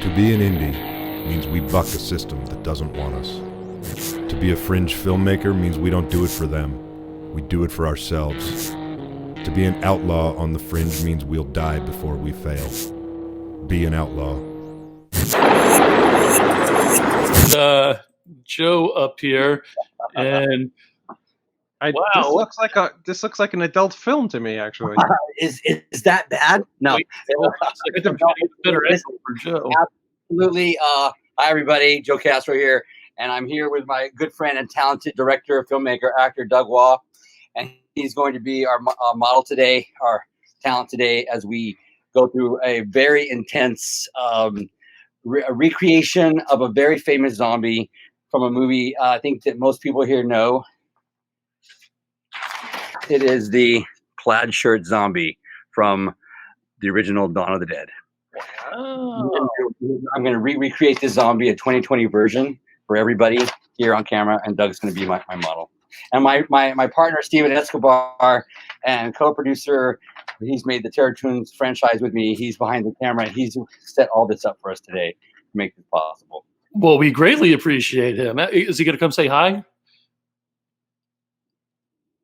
To be an indie means we buck a system that doesn't want us. To be a fringe filmmaker means we don't do it for them. We do it for ourselves. To be an outlaw on the fringe means we'll die before we fail. Be an outlaw. Joe up here, and wow, this looks like an adult film to me. Actually, is that bad? No, it's a better answer for Joe. Absolutely. Hi everybody, Joe Castro here, and I'm here with my good friend and talented director, filmmaker, actor Doug Waugh, and he's going to be our model today, our talent today, as we go through a very intense recreation of a very famous zombie from a movie I think that most people here know. It is the plaid shirt zombie from the original Dawn of the Dead. Wow. I'm going to recreate this zombie, a 2020 version for everybody here on camera, and Doug's going to be my model. And my partner, Steven Escobar, and co-producer, he's made the Terror Toons franchise with me. He's behind the camera. He's set all this up for us today to make this possible. Well, we greatly appreciate him. Is he going to come say hi?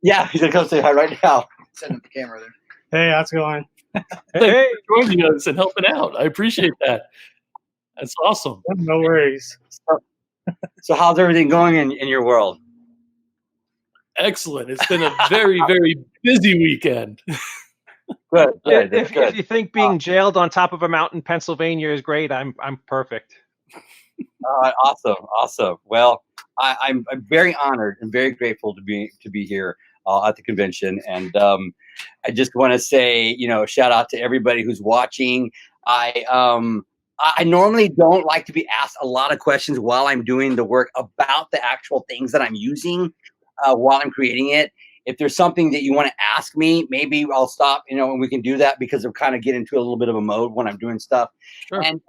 Yeah, he's going to come say hi right now. Setting up the camera there. hey, how's it going? Hey, for joining us and helping out. I appreciate that. That's awesome. No worries. So how's everything going in your world? Excellent. It's been a very, very busy weekend. Good. If you think being jailed on top of a mountain in Pennsylvania is great, I'm perfect. Awesome. Well, I'm very honored and very grateful to be here at the convention, and I just want to say, shout out to everybody who's watching. I normally don't like to be asked a lot of questions while I'm doing the work about the actual things that I'm using while I'm creating it. If there's something that you want to ask me, maybe I'll stop, and we can do that, because I'll kind of get into a little bit of a mode when I'm doing stuff. Sure. And,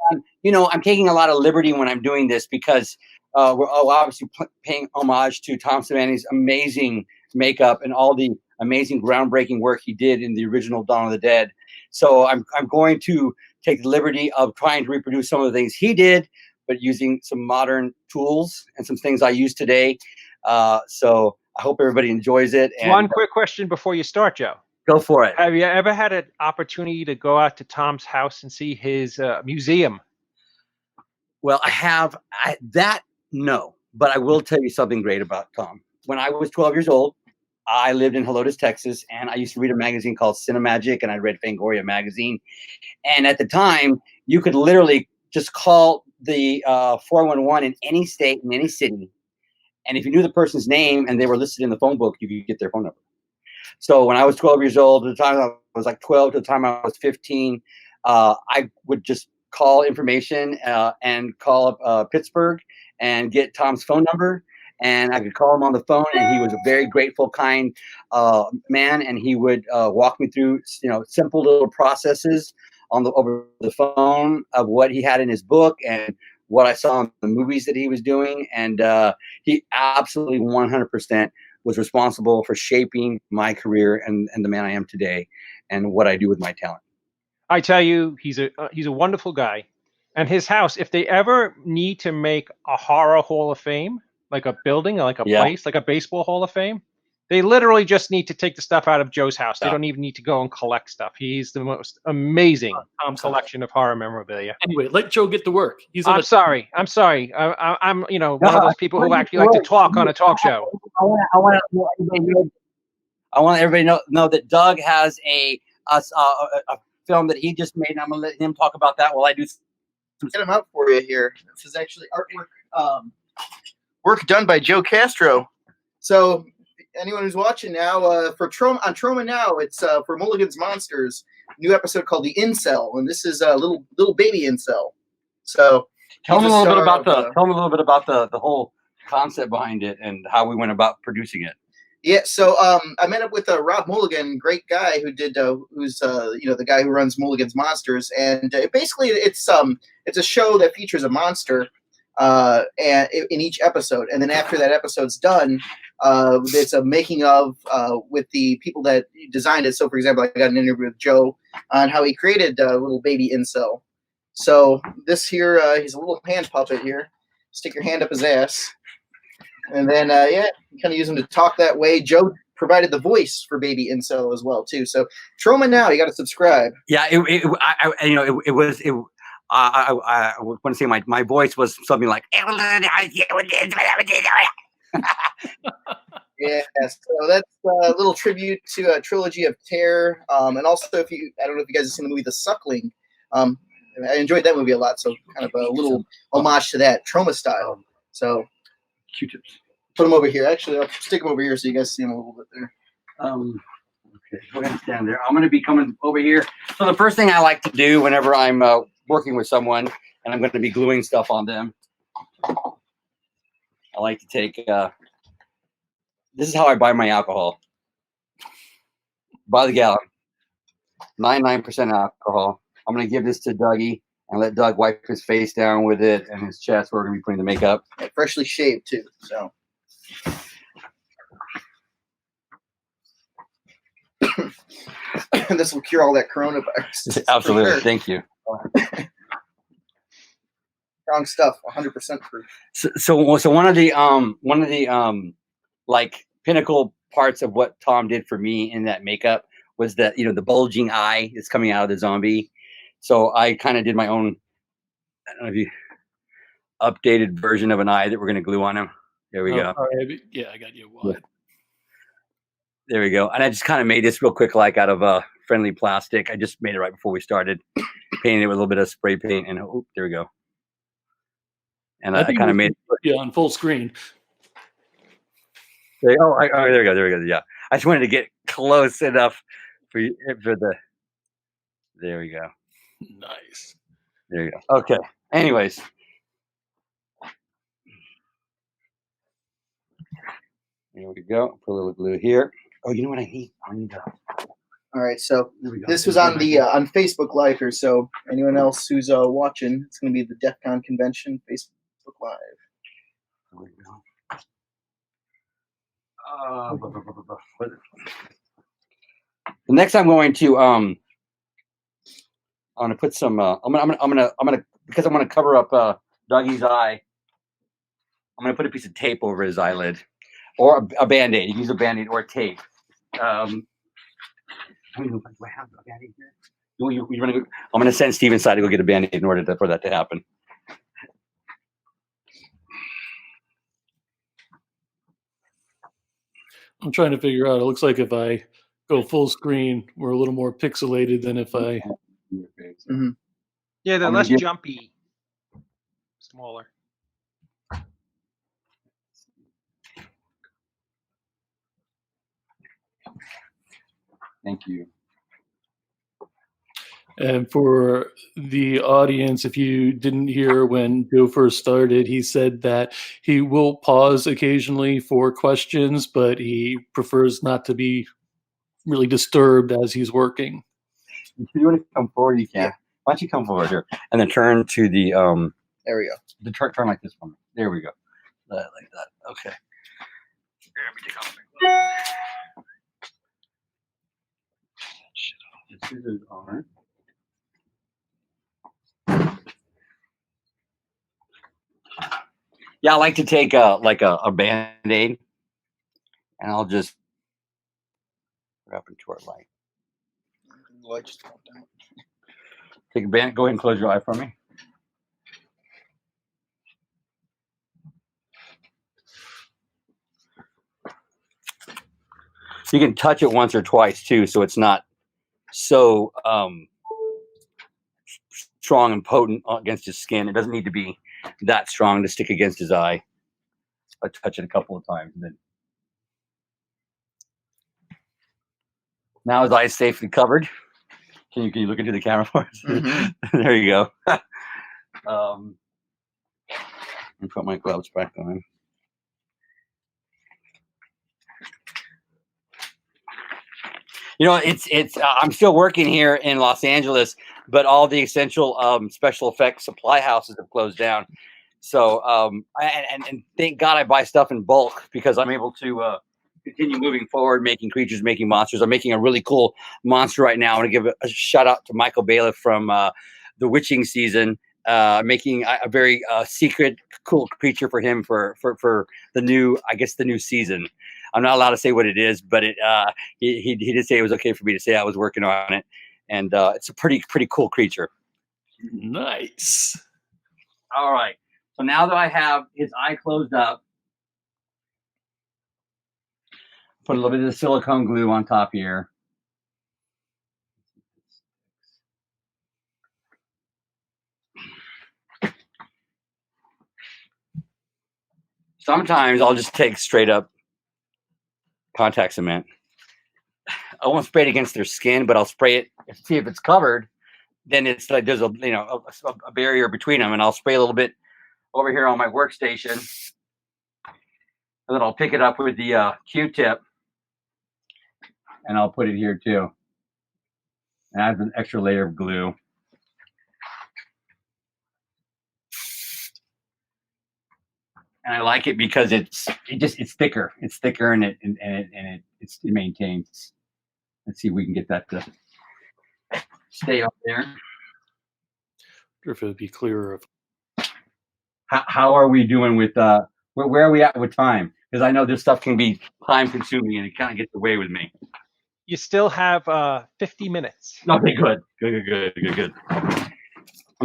I'm taking a lot of liberty when I'm doing this, because we're obviously paying homage to Tom Savini's amazing makeup and all the amazing groundbreaking work he did in the original Dawn of the Dead. So I'm going to take the liberty of trying to reproduce some of the things he did, but using some modern tools and some things I use today. So I hope everybody enjoys it. And one quick question before you start, Joe. Go for it. Have you ever had an opportunity to go out to Tom's house and see his museum? Well, I have no, but I will tell you something great about Tom. When I was 12 years old, I lived in Helotes, Texas, and I used to read a magazine called Cinemagic, and I read Fangoria magazine. And at the time, you could literally just call the 411 in any state, in any city. And if you knew the person's name and they were listed in the phone book, you could get their phone number. So when I was 12 years old, at the time I was like 12 to the time I was 15, I would just call information and call up Pittsburgh and get Tom's phone number. And I could call him on the phone, and he was a very grateful, kind man. And he would walk me through, simple little processes over the phone of what he had in his book and what I saw in the movies that he was doing. And he absolutely 100% was responsible for shaping my career and the man I am today and what I do with my talent. I tell you, he's a wonderful guy. And his house, if they ever need to make a horror hall of fame, like a building, like a place, like a baseball hall of fame, they literally just need to take the stuff out of Joe's house. They don't even need to go and collect stuff. He's the most amazing collection of horror memorabilia. Anyway, let Joe get to work. I'm sorry. I'm one of those people who actually like to talk on a talk show. I want everybody to know that Doug has a film that he just made, and I'm going to let him talk about that while I do. Get him out for you here. This is actually artwork. Work done by Joe Castro. So anyone who's watching now, on Troma Now, it's for Mulligan's Monsters, new episode called The Incel, and this is a little baby incel. So tell me a little bit about the whole concept behind it and how we went about producing it. Yeah, so I met up with Rob Mulligan, great guy who did who's the guy who runs Mulligan's Monsters, and basically it's a show that features a monster and in each episode, and then after that episode's done, it's a making of with the people that designed it. So, for example, I got an interview with Joe on how he created little baby incel. So this here, he's a little hand puppet here. Stick your hand up his ass. And then, you kind of use him to talk that way. Joe provided the voice for Baby Incel as well, too. So Troma Now, you got to subscribe. Yeah, I want to say my voice was something like. Yeah, so that's a little tribute to a Trilogy of Terror. And also, I don't know if you guys have seen the movie The Suckling. I enjoyed that movie a lot, so kind of a little homage to that, Troma style. So, Q-tips. Put them over here. Actually, I'll stick them over here so you guys see them a little bit there. Okay, go ahead and stand there. I'm going to be coming over here. So the first thing I like to do whenever I'm working with someone and I'm going to be gluing stuff on them, I like to take, this is how I buy my alcohol. By the gallon. 99% alcohol. I'm going to give this to Dougie and let Doug wipe his face down with it and his chest. We're going to be putting the makeup. Yeah, freshly shaved, too. So. This will cure all that coronavirus. Absolutely. Sure. Thank you. Strong stuff, 100% proof. So one of the like pinnacle parts of what Tom did for me in that makeup was that, the bulging eye is coming out of the zombie. So I kind of did my own, I don't know if you updated version of an eye that we're going to glue on him. There we go. All right. Yeah, I got you. What? Yeah. There we go. And I just kind of made this real quick, like out of friendly plastic. I just made it right before we started, painted it with a little bit of spray paint, and there we go. And I kind of made it on full screen. There we go. Yeah, I just wanted to get close enough for the. There we go. Nice. There you go. Okay. Anyways. There we go. Put a little glue here. Oh, you know what I need? I need All right, so this was on the on Facebook Live here. So anyone else who's watching, it's going to be the DEF CON convention Facebook Live. There we go. The next I'm going to put some I'm gonna because I'm gonna cover up Dougie's eye. I'm gonna put a piece of tape over his eyelid, or a Band-Aid. You can use a Band-Aid or tape. Do I have a Band-Aid here? I'm gonna send Steve inside to go get a Band-Aid in order for that to happen. I'm trying to figure out. It looks like if I go full screen, we're a little more pixelated than if I. Mm-hmm. Yeah, they're less jumpy, smaller. Thank you. And for the audience, if you didn't hear when Joe first started, he said that he will pause occasionally for questions, but he prefers not to be really disturbed as he's working. If you want to come forward, you can. Yeah. Why don't you come forward here and then turn to the There we go. The turn like this one. There we go. Like that. Okay. Here, let me take off my scissors on. Yeah, I like to take a Band-Aid, and I'll just put up into our light. The light just popped out. Take a Band. Go ahead and close your eye for me. You can touch it once or twice too, so it's not so strong and potent against his skin. It doesn't need to be that strong to stick against his eye. I touch it a couple of times, and then now his eye is safely covered. Can you look into the camera for us? Mm-hmm. There you go. Let me put my gloves back on. It's I'm still working here in Los Angeles, but all the essential special effects supply houses have closed down. So and thank God I buy stuff in bulk because I'm able to continue moving forward, making creatures, making monsters. I'm making a really cool monster right now. I want to give a shout out to Michael Bailiff from the witching season, making a very secret, cool creature for him for the new, I guess, the new season. I'm not allowed to say what it is, but he did say it was okay for me to say I was working on it, and it's a pretty cool creature. Nice. All right. So now that I have his eye closed up, put a little bit of the silicone glue on top here. Sometimes I'll just take straight up contact cement. I won't spray it against their skin, but I'll spray it, see if it's covered. Then it's like there's a barrier between them, and I'll spray a little bit over here on my workstation, and then I'll pick it up with the Q-tip, and I'll put it here too. And I have an extra layer of glue. And I like it because it's thicker. It's thicker and it maintains. Let's see if we can get that to stay up there. If it would be clearer. How are we doing with where are we at with time? Because I know this stuff can be time consuming and it kind of gets away with me. You still have 50 minutes. Okay, good. I'm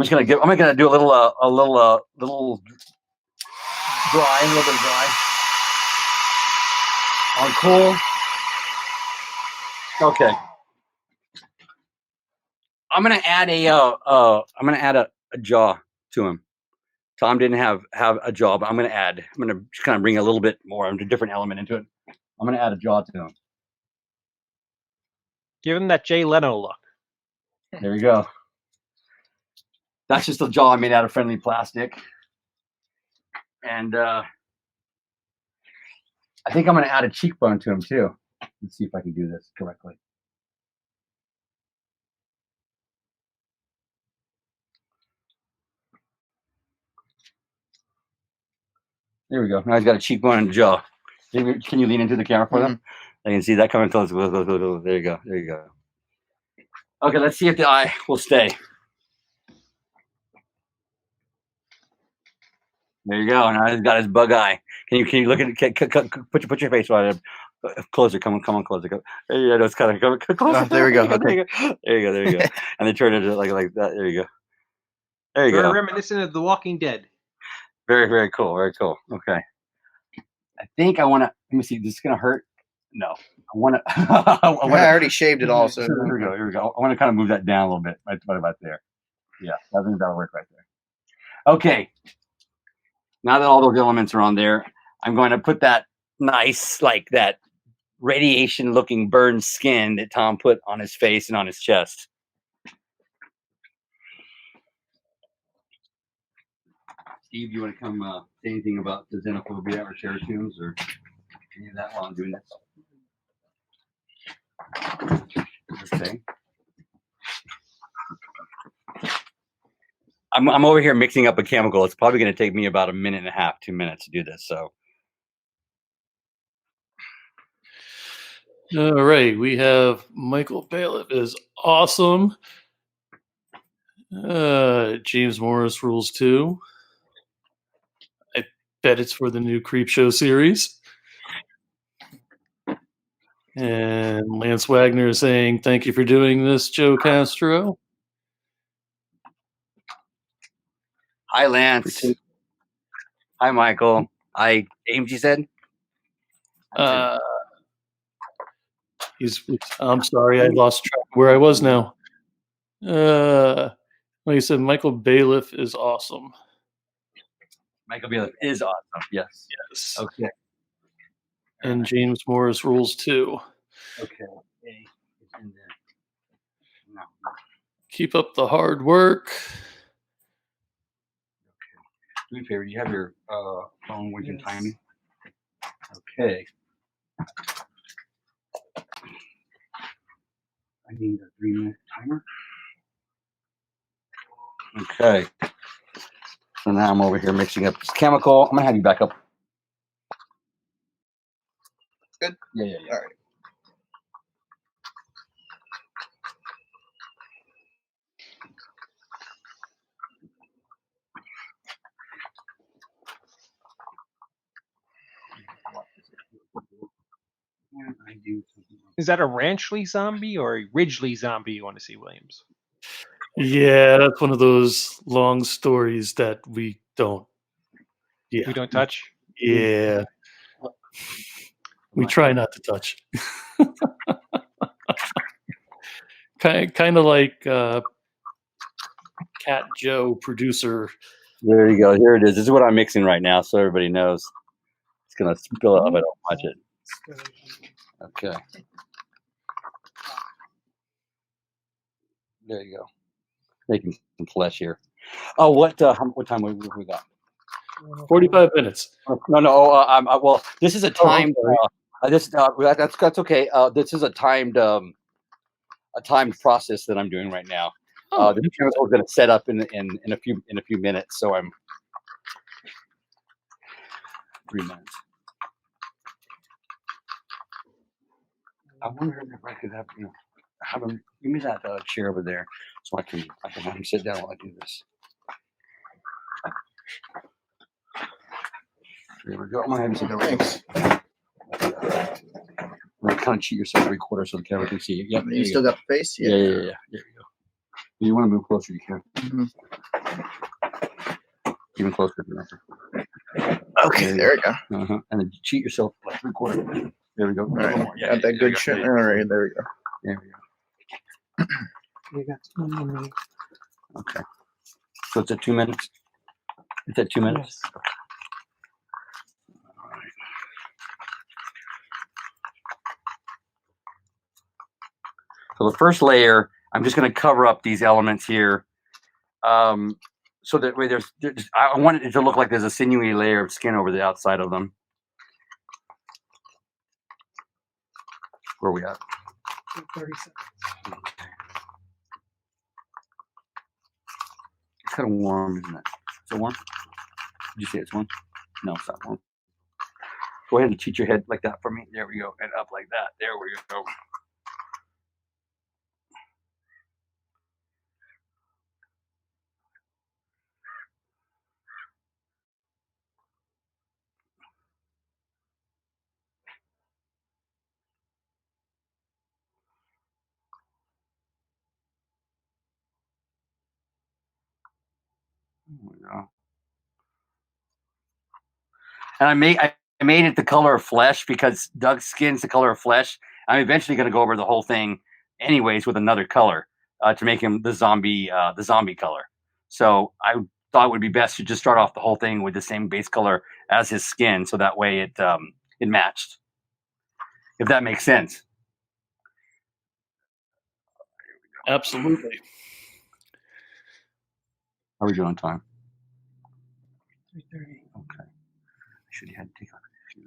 gonna do a little dry, a little bit of dry. On cool. Okay. I'm gonna add a jaw to him. Tom didn't have a jaw, but I'm gonna just kind of bring a little bit more of a different element into it. I'm gonna add a jaw to him. Give him that Jay Leno look. There we go. That's just a jaw I made out of friendly plastic. And I think I'm gonna add a cheekbone to him too. Let's see if I can do this correctly. There we go. Now he's got a cheekbone and a jaw. Can you lean into the camera for them? I can see that coming close. There you go. Okay, let's see if the eye will stay. There you go. Now he's got his bug eye. Can you look at it? Put your face on it. Closer. Come on, closer. There you go. It's kind of coming closer. Oh, there we go. Okay. There you go. And they turn it like that. There you go. There you go. Very reminiscent of The Walking Dead. Very, very cool. Very cool. Okay. I think I want to. Let me see. This is gonna hurt. No, I want to. I already shaved it all. So here we go. I want to kind of move that down a little bit. Right about there. Yeah, I think that'll work right there. Okay. Now that all those elements are on there, I'm going to put that nice, like that radiation-looking burned skin that Tom put on his face and on his chest. Steve, you want to come say anything about the xenophobia or share tunes or any of that while I'm doing this? Okay. I'm over here mixing up a chemical. It's probably going to take me about 1.5 minutes, 2 minutes to do this. So. All right, we have Michael Bailiff is awesome. James Morris rules 2. I bet it's for the new Creepshow series. And Lance Wagner is saying, "Thank you for doing this, Joe Castro." Hi, Lance. Hi, Michael. Hi, James. You said. I'm sorry, I lost track of where I was now. Like I said, Michael Bailiff is awesome. Michael Bailiff is awesome. Yes. Yes. Okay. And James Morris rules 2. Okay. It's in there. No. Keep up the hard work. Okay. Do me a favor. Do you have your phone where you can time me? Okay. I need a 3-minute timer. Okay. So now I'm over here mixing up this chemical. I'm gonna have you back up. Good. Yeah. All right. Is that a Ranchley zombie or a Ridgely zombie you want to see, Williams? Yeah, that's one of those long stories that we don't. Yeah, We don't touch? yeah. We try not to touch. kind of like Cat Joe, producer. There you go. Here it is. This is what I'm mixing right now, so everybody knows. It's gonna spill up if I don't watch it. Okay. There you go. Making some flesh here. Oh, what time we got? 45 minutes. No. Well, this is a timed. That's okay. This is a timed process that I'm doing right now. The chemical is going to set up in a few minutes, so I'm 3 minutes. I wonder if I could have him give me that chair over there, so I can have him sit down while I do this. There we go. I'm gonna have him sit down. Thanks. Kind of cheat yourself 3/4 so the camera can see you. Yep. You still got the face? Yeah. There you go. If you want to move closer, you can. Mm-hmm. Even closer if you want. Okay, there we go. And then cheat yourself like 3/4. There we go. All right. Got that good shit. All right, there we go. There we go. Okay. So it's at 2 minutes? It's at 2 minutes? Yes. All right. So the first layer, I'm just going to cover up these elements here. So that way I want it to look like there's a sinewy layer of skin over the outside of them. Where are we at? 30 seconds. Okay. It's kind of warm, isn't it? Is it warm? Did you say it's warm? No, it's not warm. Go ahead and cheat your head like that for me. There we go. And up like that. There we go. There we go. And I made it the color of flesh because Doug's skin's the color of flesh. I'm eventually going to go over the whole thing, anyways, with another color to make him the zombie color. So I thought it would be best to just start off the whole thing with the same base color as his skin, so that way it matched. If that makes sense. Absolutely. How are we doing on time? 3:30. Okay. Should you had to take off a few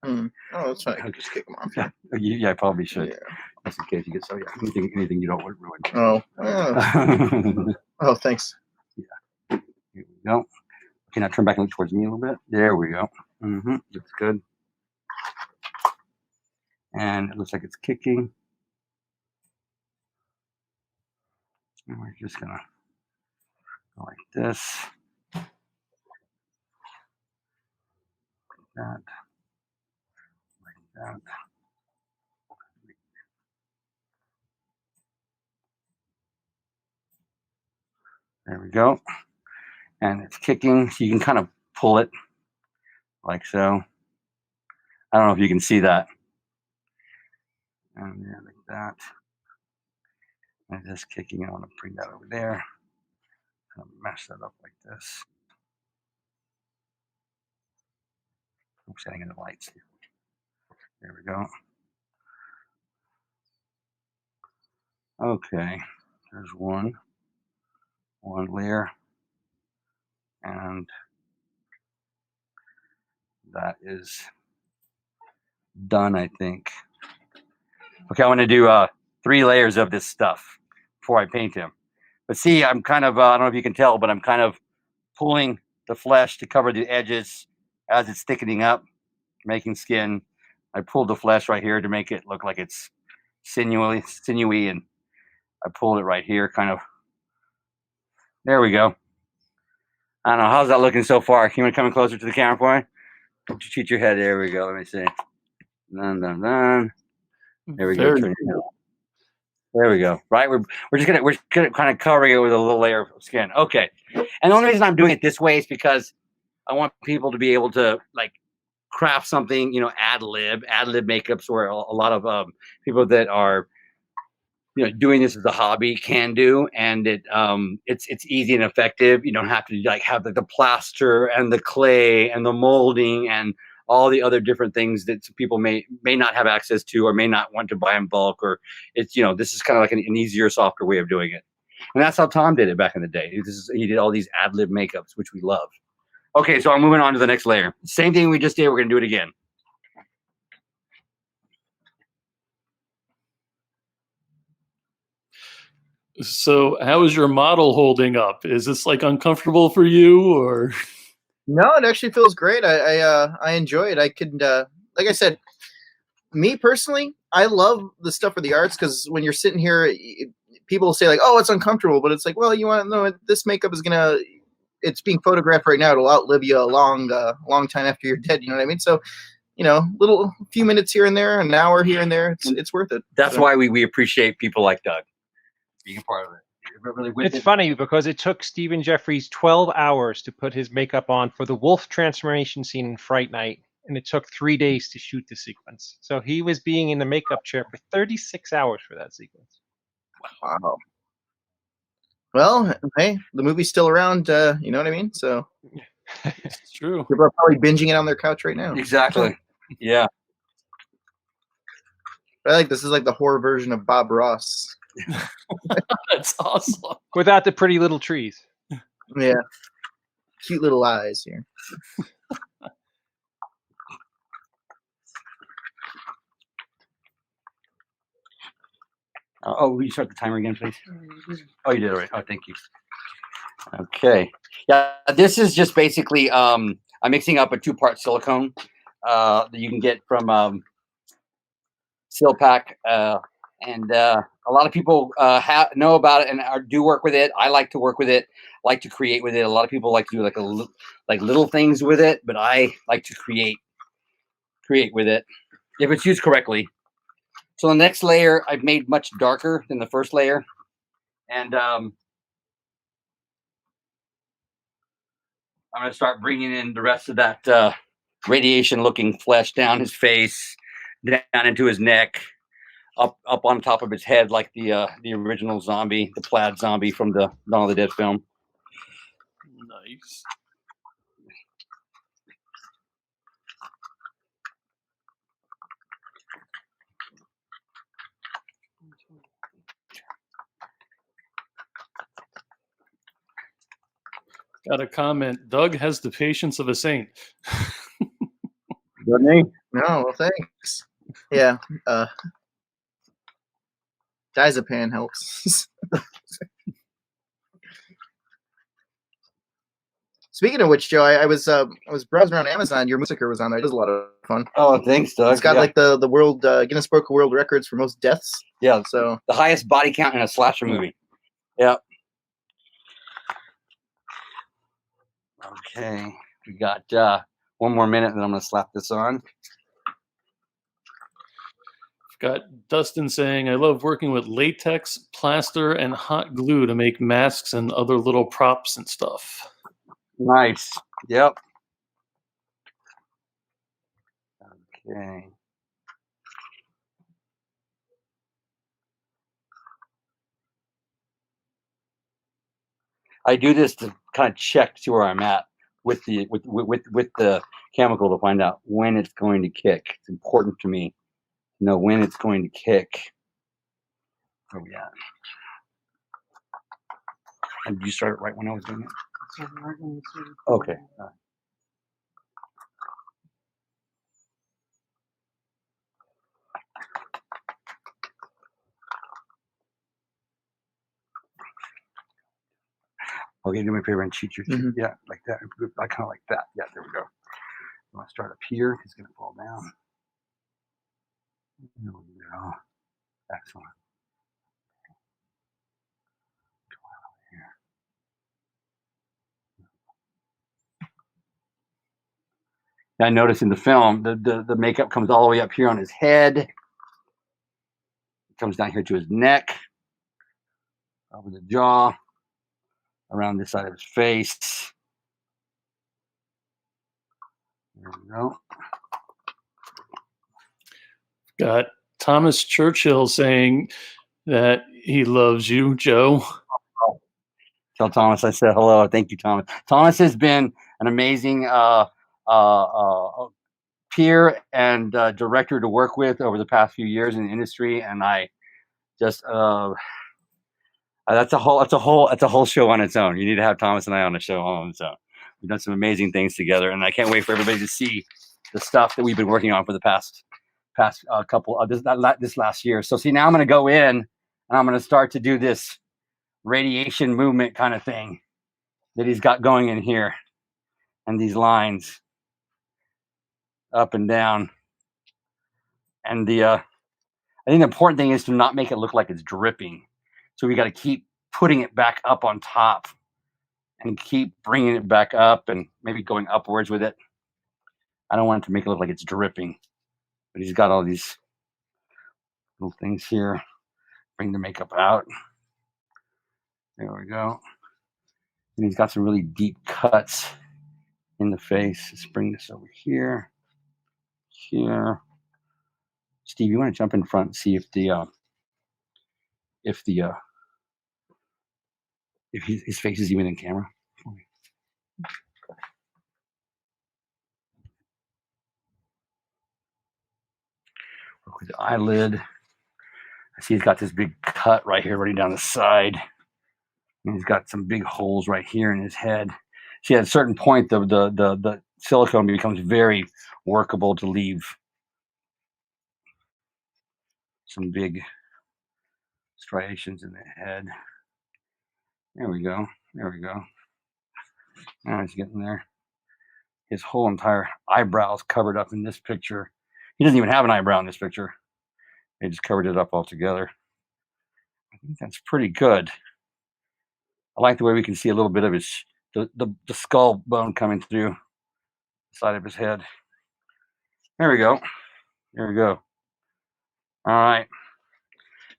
Oh, that's fine. I can just kick them off. Yeah, I probably should. Yeah. Just in case you get anything you don't want ruined. Oh, thanks. Yeah. Here we go. Okay, now turn back and look towards me a little bit. There we go. Looks good. And it looks like it's kicking. And we're just gonna go like this. Like that. There we go. And it's kicking, so you can kind of pull it like so. I don't know if you can see that. And yeah, like that. And just kicking. I want to bring that over there. Kind of mash that up like this. I'm setting in the lights here. There we go. Okay, there's one layer, and that is done, I think. Okay, I want to do 3 layers of this stuff before I paint him. But see, I'm kind of, I don't know if you can tell, but I'm kind of pulling the flesh to cover the edges as it's thickening up, making skin. I pulled the flesh right here to make it look like it's sinewy, and I pulled it right here, kind of. There we go. I don't know. How's that looking so far? Can you want to come in closer to the camera for me? Cheat your head. There we go. Let me see. Dun, dun, dun. There we go. Very Turn it cool. down. There we go. Right, we're just gonna kind of covering it with a little layer of skin. Okay, and the only reason I'm doing it this way is because I want people to be able to like craft something, ad lib makeups, where a lot of people that are doing this as a hobby can do, and it's easy and effective. You don't have to like have the plaster and the clay and the molding and all the other different things that people may not have access to or may not want to buy in bulk, or it's this is kind of like an easier, softer way of doing it. And that's how Tom did it back in the day. He did all these ad lib makeups, which we love. Okay, so I'm moving on to the next layer. Same thing we just did, we're gonna do it again. So, how is your model holding up? Is this like uncomfortable for you, or? No, it actually feels great. I enjoy it. I could, like I said, me personally, I love the stuff for the arts, because when you're sitting here, people say like, "Oh, it's uncomfortable," but it's like, well, you want to know, this makeup is gonna, it's being photographed right now. It'll outlive you a long time after you're dead. You know what I mean? So, little few minutes here and there, an hour here and there, it's worth it. That's why we appreciate people like Doug being a part of it. Really It's funny because it took Stephen Jeffries 12 hours to put his makeup on for the wolf transformation scene in Fright Night, and it took 3 days to shoot the sequence. So he was being in the makeup chair for 36 hours for that sequence. Wow. Well, hey, the movie's still around. You know what I mean? So It's true. people are probably binging it on their couch right now. Exactly. Yeah. This is like the horror version of Bob Ross. That's awesome. Without the pretty little trees. Yeah. Cute little eyes here. Will you start the timer again, please? Oh, you did it right. Oh, thank you. Okay. Yeah, this is just basically I'm mixing up a 2-part silicone that you can get from Silpack, and a lot of people know about it and do work with it. I like to work with it, like to create with it. A lot of people like to do like little things with it, but I like to create with it if it's used correctly. So the next layer I've made much darker than the first layer, and I'm going to start bringing in the rest of that radiation-looking flesh down his face, down into his neck, up on top of his head, like the original zombie, the plaid zombie from the Dawn of the Dead film. Nice. Got a comment. Doug has the patience of a saint. Doesn't he? No, well, thanks. Yeah. Diazepam helps. Speaking of which, Joe, I was browsing around Amazon. Your Musiker was on there. It was a lot of fun. Oh, thanks, Doug. It's got like the world Guinness Book of World Records for most deaths. Yeah, so the highest body count in a slasher movie. Yeah. Okay, we got 1 more minute, and then I'm going to slap this on. Got Dustin saying, I love working with latex, plaster, and hot glue to make masks and other little props and stuff. Nice. Yep. Okay. I do this to kind of check to where I'm at with the chemical to find out when it's going to kick. It's important to me to know when it's going to kick. Where are we at? And did you start it right when I was doing it? Okay. Okay, do me a favor and cheat your yeah, like that. I kind of like that. Yeah, there we go. I'm gonna start up here. It's gonna fall down. There we go. Excellent. Come on over here. I noticed in the film, the makeup comes all the way up here on his head. It comes down here to his neck, over the jaw, around this side of his face. There we go. Got Thomas Churchill saying that he loves you, Joe. Tell Thomas I said hello. Thank you, Thomas. Thomas has been an amazing peer and director to work with over the past few years in the industry, and I just that's a whole show on its own. You need to have Thomas and I on a show on its own. We've done some amazing things together, and I can't wait for everybody to see the stuff that we've been working on for the past couple this last year. So see, now I'm going to go in and I'm going to start to do this radiation movement kind of thing that he's got going in here, and these lines up and down. And I think the important thing is to not make it look like it's dripping. So we got to keep putting it back up on top and keep bringing it back up and maybe going upwards with it. I don't want it to make it look like it's dripping, but he's got all these little things here. Bring the makeup out. There we go. And he's got some really deep cuts in the face. Let's bring this over here. Here. Steve, you want to jump in front and see if his face is even in camera? Work with the eyelid. I see he's got this big cut right here running down the side. And he's got some big holes right here in his head. See, at a certain point, the silicone becomes very workable to leave some big striations in the head. There we go. There we go. Now he's getting there. His whole entire eyebrow is covered up in this picture. He doesn't even have an eyebrow in this picture. They just covered it up altogether. I think that's pretty good. I like the way we can see a little bit of his the skull bone coming through the side of his head. There we go. There we go. All right.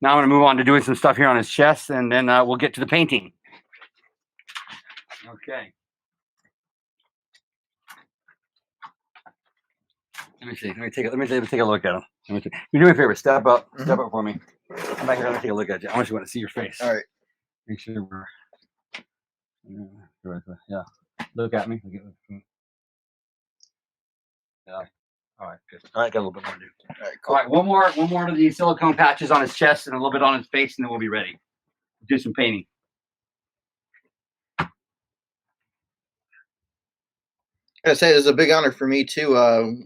Now I'm going to move on to doing some stuff here on his chest, and then we'll get to the painting. Okay. Let me see. Let me take a look at him. You do me a favor. Step up. Step up for me. I'm back here. Let me take a look at you. I want to see your face. All right. Make sure we're. Yeah. Look at me. Yeah. All right. Good. All right. Got a little bit more to do. All right. Cool. All right. One more of the silicone patches on his chest and a little bit on his face, and then we'll be ready. Do some painting. I gotta say, this is a big honor for me too.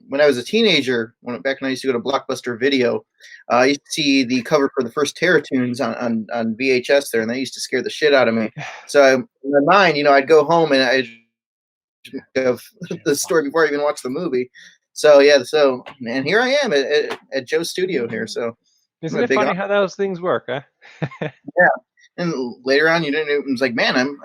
When I was a teenager, back when I used to go to Blockbuster Video, I used to see the cover for the first Terratoons on VHS there, and that used to scare the shit out of me. So in my mind, I'd go home and I'd have the story before I even watched the movie. So yeah, and here I am at Joe's studio here. So isn't it funny how those things work, huh? Yeah. And later on, it was like, man, I'm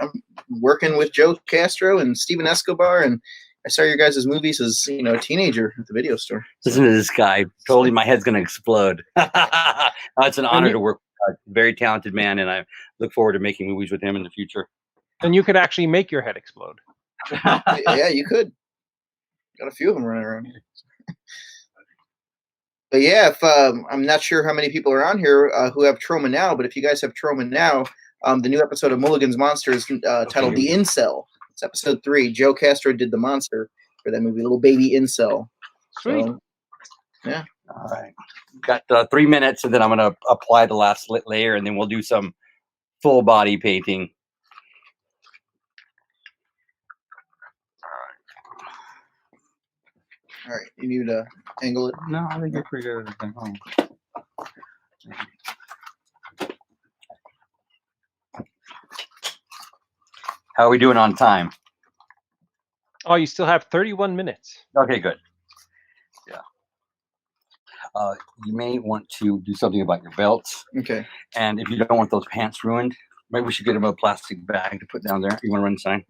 working with Joe Castro and Steven Escobar, and I saw your guys' movies as a teenager at the video store. Listen to this guy. Totally, my head's gonna explode. It's an honor to work with a very talented man, and I look forward to making movies with him in the future. And you could actually make your head explode. Yeah, you could. Got a few of them running around here. But yeah, if I'm not sure how many people are on here who have trauma now, but if you guys have trauma now, the new episode of Mulligan's Monsters titled The Incel. It's episode 3. Joe Castro did the monster for that movie, Little Baby Incel. Sweet. So, yeah. All right. Got 3 minutes, and then I'm going to apply the last layer, and then we'll do some full body painting. All right. You need to angle it? No, I think you're pretty good at everything. How are we doing on time? Oh, you still have 31 minutes. Okay, good. Yeah. You may want to do something about your belts. Okay. And if you don't want those pants ruined, maybe we should get them a plastic bag to put down there. You want to run inside?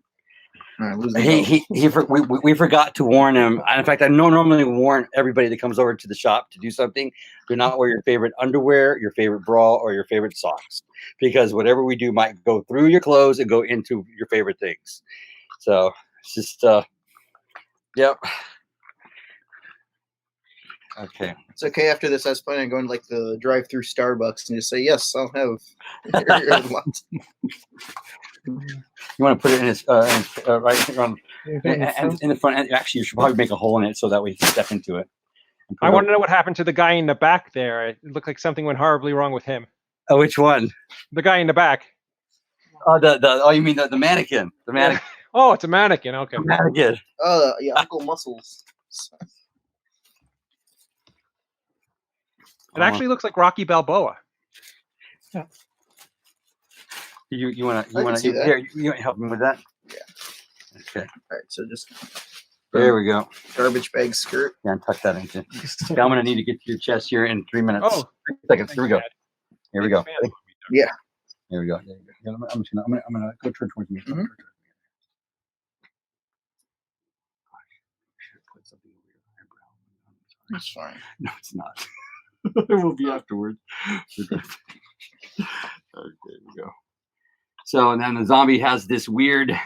We forgot to warn him. In fact, I normally warn everybody that comes over to the shop to do something. Do not wear your favorite underwear, your favorite bra, or your favorite socks, because whatever we do might go through your clothes and go into your favorite things. So it's just, yep. Okay. It's okay. After this, I was planning on going to like the drive-through Starbucks and just say, "Yes, I'll have your lunch." You want to put it in his right on in the front. Actually, you should probably make a hole in it so that we can step into it. I want to know what happened to the guy in the back there. It looked like something went horribly wrong with him. Oh, which one? The guy in the back. Oh, you mean the mannequin? The mannequin. Oh, it's a mannequin. Okay. The mannequin. Yeah, Uncle Muscles. It actually looks like Rocky Balboa. Yeah. You want to help me with that? Yeah. Okay. All right. So just there we go. Garbage bag skirt. Yeah, and tuck that into. I'm gonna need to get to your chest here in 3 minutes. Oh, 3 seconds. Here we go. Here we go. Yeah. Here we go. There you go. I'm gonna go towards me. Mm-hmm. That's fine. No, it's not. It will be afterwards. Okay, here we go. So, and then the zombie has this weird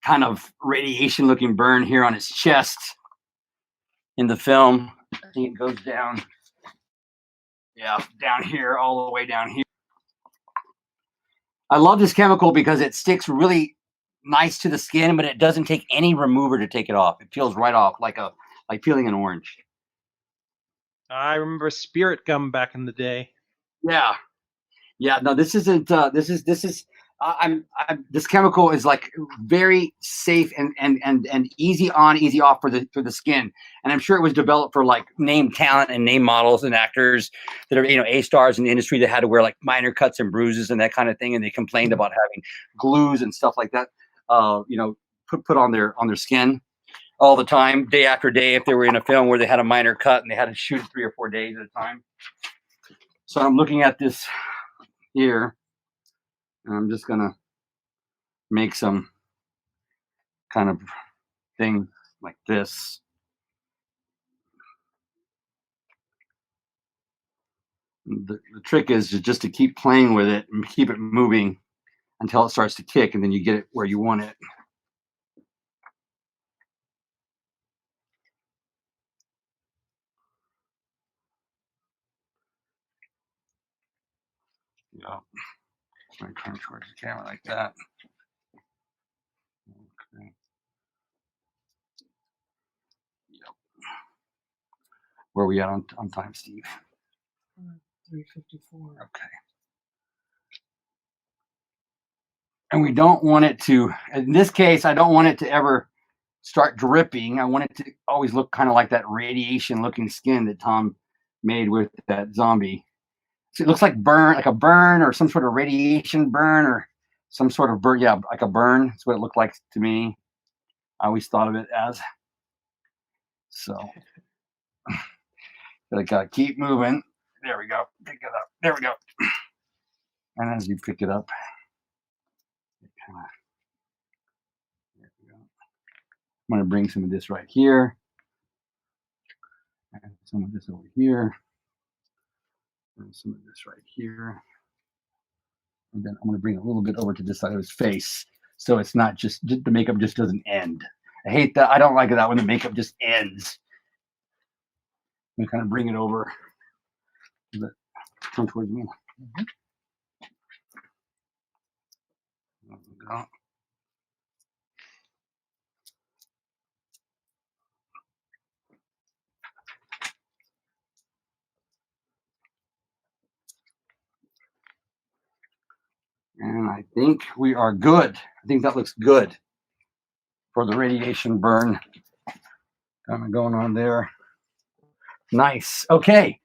kind of radiation looking burn here on his chest in the film. I think it goes down. Yeah, down here, all the way down here. I love this chemical because it sticks really nice to the skin, but it doesn't take any remover to take it off. It peels right off like peeling an orange. I remember spirit gum back in the day. Yeah. No, this isn't. This is. This chemical is like very safe and easy on, easy off for the skin. And I'm sure it was developed for like name talent and name models and actors that are A stars in the industry that had to wear like minor cuts and bruises and that kind of thing. And they complained about having glues and stuff like that. Put on their skin all the time, day after day, if they were in a film where they had a minor cut and they had to shoot 3 or 4 days at a time. So I'm looking at this here, and I'm just gonna make some kind of thing like this. The trick is just to keep playing with it and keep it moving until it starts to kick, and then you get it where you want it. Yeah, I'm going to turn towards the camera like that. Okay. Yep. Where are we at on time, Steve? 3:54. Okay. And we don't want it to, in this case, I don't want it to ever start dripping. I want it to always look kind of like that radiation looking skin that Tom made with that zombie. So it looks like a burn or some sort of radiation burn or some sort of burn. Yeah, like a burn. That's what it looked like to me. I always thought of it as. So I gotta keep moving. There we go. Pick it up. There we go. And as you pick it up, there we go. I'm gonna bring some of this right here, and some of this over here, and some of this right here, and then I'm gonna bring a little bit over to this side of his face, so it's not just the makeup just doesn't end. I hate that. I don't like that when the makeup just ends. I'm gonna kind of bring it over. Come towards me. Mm-hmm. There we go. And I think we are good. I think that looks good for the radiation burn kind of going on there. Nice. Okay.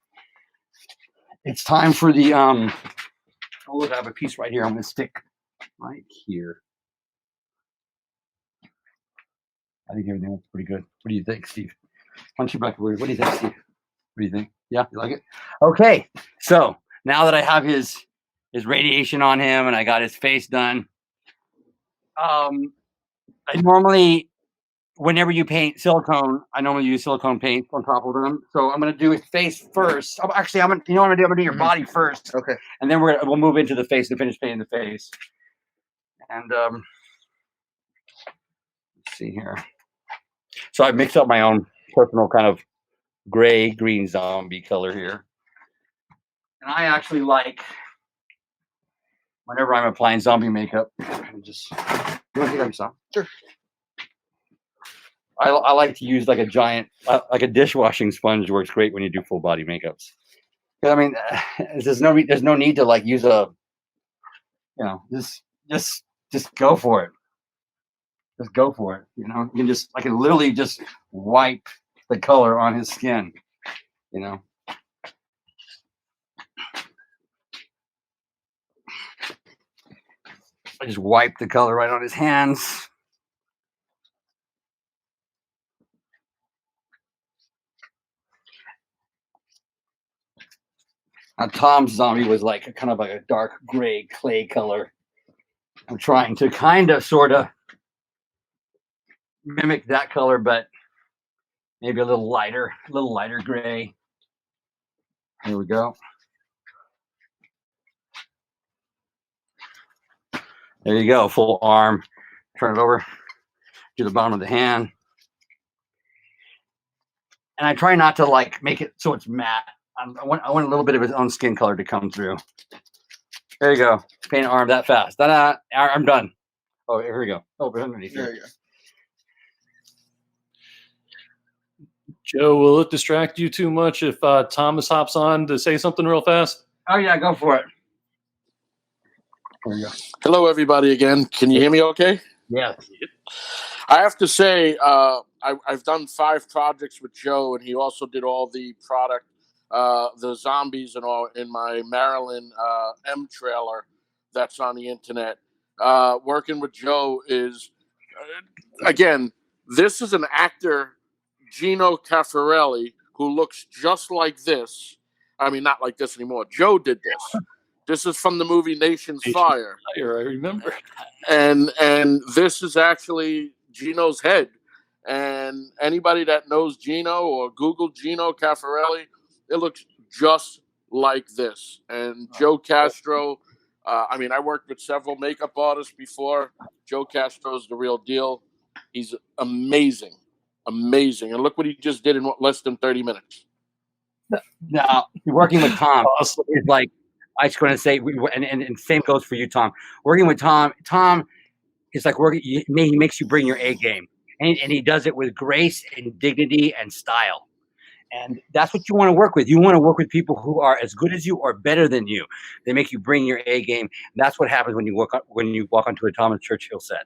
It's time for the oh look, I have a piece right here. I'm gonna stick right here. I think everything looks pretty good. What do you think, Steve? Punch you back. What do you think, Steve? What do you think? Yeah, you like it? Okay. So now that I have his radiation on him and I got his face done, I normally, whenever you paint silicone, I normally use silicone paint on top of them. So I'm going to do his face first. Actually, I'm going to do your body first. Okay. And then we'll move into the face and finish painting the face. And let's see here. So I mixed up my own personal kind of gray green zombie color here. And I actually like, whenever I'm applying zombie makeup, just, you want to take off some? Sure. I like to use like a giant, like a dishwashing sponge works great when you do full body makeups. I mean, there's no need to like use a, just go for it. Just go for it. I can literally just wipe the color on his skin. I just wipe the color right on his hands. Now, Tom's zombie was like kind of like a dark gray clay color. I'm trying to kind of sort of mimic that color, but maybe a little lighter gray. Here we go. There you go, full arm. Turn it over to the bottom of the hand. And I try not to like make it so it's matte. I want a little bit of his own skin color to come through. There you go. Paint an arm that fast. Ta-da! I'm done. Oh, here we go. Oh, underneath There here. you go. Joe, will it distract you too much if Thomas hops on to say something real fast? Oh yeah, go for it. There you go. Hello, everybody. Again, can you hear me? Okay. Yes. I have to say, I've done 5 projects with Joe, and he also did all the product, the zombies and all in my Maryland M trailer that's on the internet. Working with Joe is, again, this is an actor, Gino Caffarelli, who looks just like this. I mean, not like this anymore. Joe did this. This is from the movie Nation's Fire. I remember. And this is actually Gino's head. And anybody that knows Gino or Google Gino Caffarelli, it looks just like this. And Joe Castro, I worked with several makeup artists before. Joe Castro's the real deal. He's amazing. Amazing. And look what he just did in less than 30 minutes. Now, working with Tom Awesome. is like, I was going to say, and same goes for you, Tom. Working with Tom is like working. He makes you bring your A game, and he does it with grace and dignity and style. And that's what you want to work with. You want to work with people who are as good as you or better than you. They make you bring your A game. That's what happens when you walk onto a Thomas Churchill set.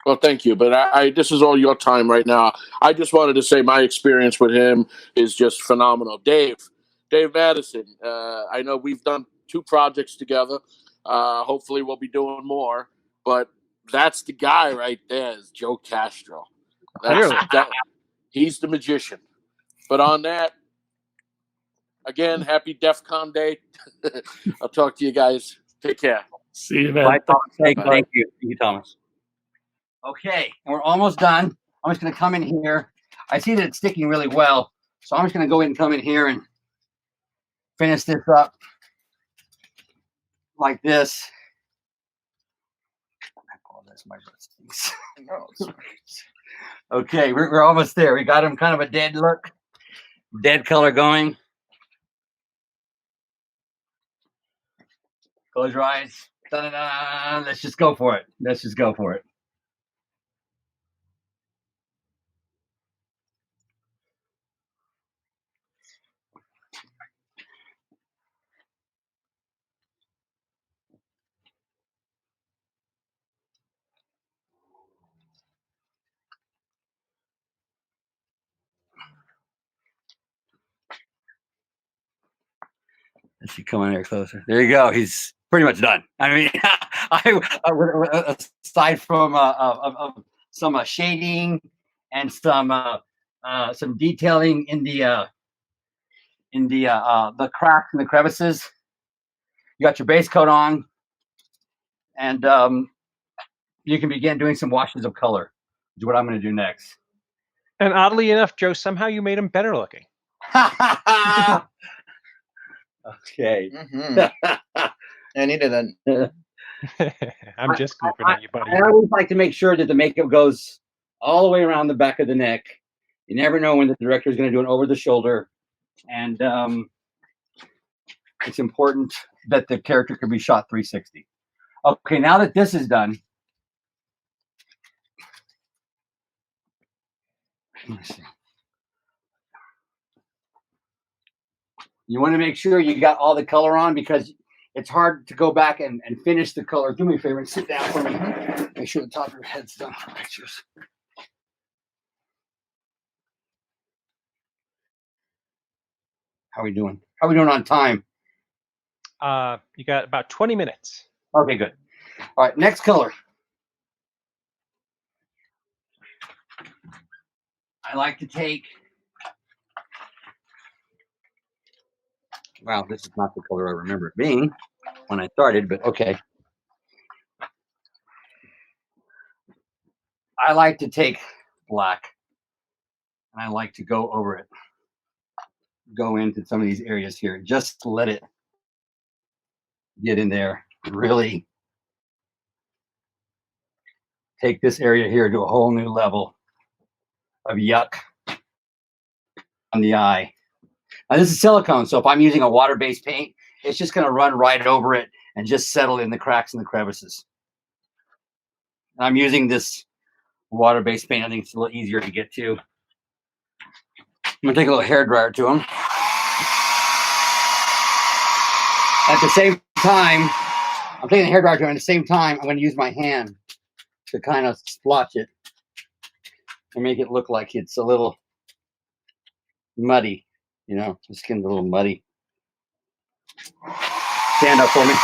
Well, thank you. But this is all your time right now. I just wanted to say my experience with him is just phenomenal. Dave Madison. I know we've done 2 projects together. Hopefully we'll be doing more. But that's the guy right there, is Joe Castro. He's the magician. But on that, again, happy DEF CON Day. I'll talk to you guys. Take care. See you, man. Bye, Thomas. Thank you. Thank you, Thomas. Okay, and we're almost done. I'm just going to come in here. I see that it's sticking really well, so I'm just going to go in and come in here and finish this up like this. Okay, we're almost there. We got him kind of a dead look, dead color going. Close your eyes. Da-da-da. Let's just go for it. Let's just go for it. Let's see, come in here closer. There you go. He's pretty much done. I mean, aside from some shading and some detailing in the cracks and the crevices, you got your base coat on, and you can begin doing some washes of color. is what I'm going to do next. And oddly enough, Joe, somehow you made him better looking. Okay. I needed that. I'm just goofing on you, buddy. I always like to make sure that the makeup goes all the way around the back of the neck. You never know when the director is going to do an over the shoulder. And it's important that the character can be shot 360. Okay, now that this is done, let's see. You want to make sure you got all the color on because it's hard to go back and finish the color. Do me a favor and sit down for me. Make sure the top of your head's done for pictures. How are we doing? How are we doing on time? You got about 20 minutes. Okay, good. All right, next color. I like to take. Wow, this is not the color I remember it being when I started, but okay. I like to take black and I like to go over it. Go into some of these areas here. Just let it get in there. Really take this area here to a whole new level of yuck on the eye. Now this is silicone, so if I'm using a water-based paint, it's just going to run right over it and just settle in the cracks and the crevices. And I'm using this water-based paint. I think it's a little easier to get to. I'm going to take a little hairdryer to them. At the same time, I'm taking the hairdryer to them. At the same time, I'm going to use my hand to kind of splotch it and make it look like it's a little muddy. You know, the skin's a little muddy. Stand up for me.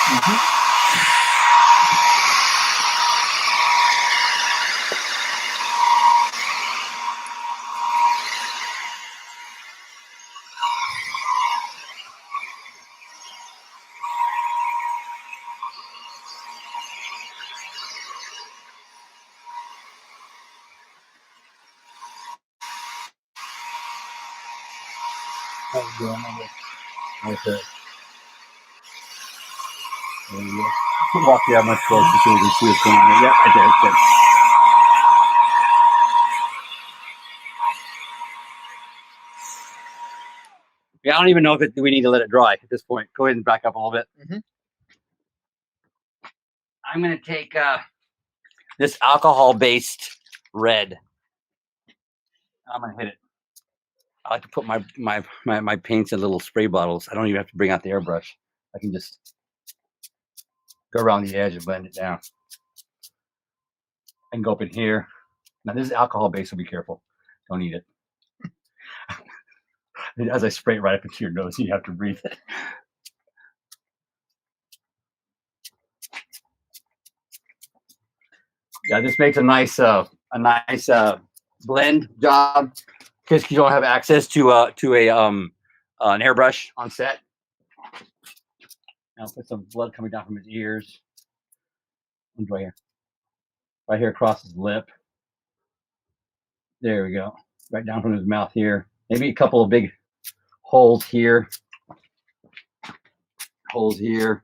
Okay. Walk that much closer so we can see what's going on. Yeah, right there. Good. Yeah, I don't even know if we need to let it dry at this point. Go ahead and back up a little bit. I'm going to take this alcohol-based red. I'm going to hit it. I like to put my paints in little spray bottles. I don't even have to bring out the airbrush. I can just go around the edge and blend it down. I can go up in here. Now this is alcohol-based, so be careful. Don't eat it. As I spray it right up into your nose, you have to breathe it. Yeah, this makes a nice blend job because you don't have access to an airbrush on set. I'll put some blood coming down from his ears. Right here across his lip. There we go. Right down from his mouth here. Maybe a couple of big holes here. Holes here.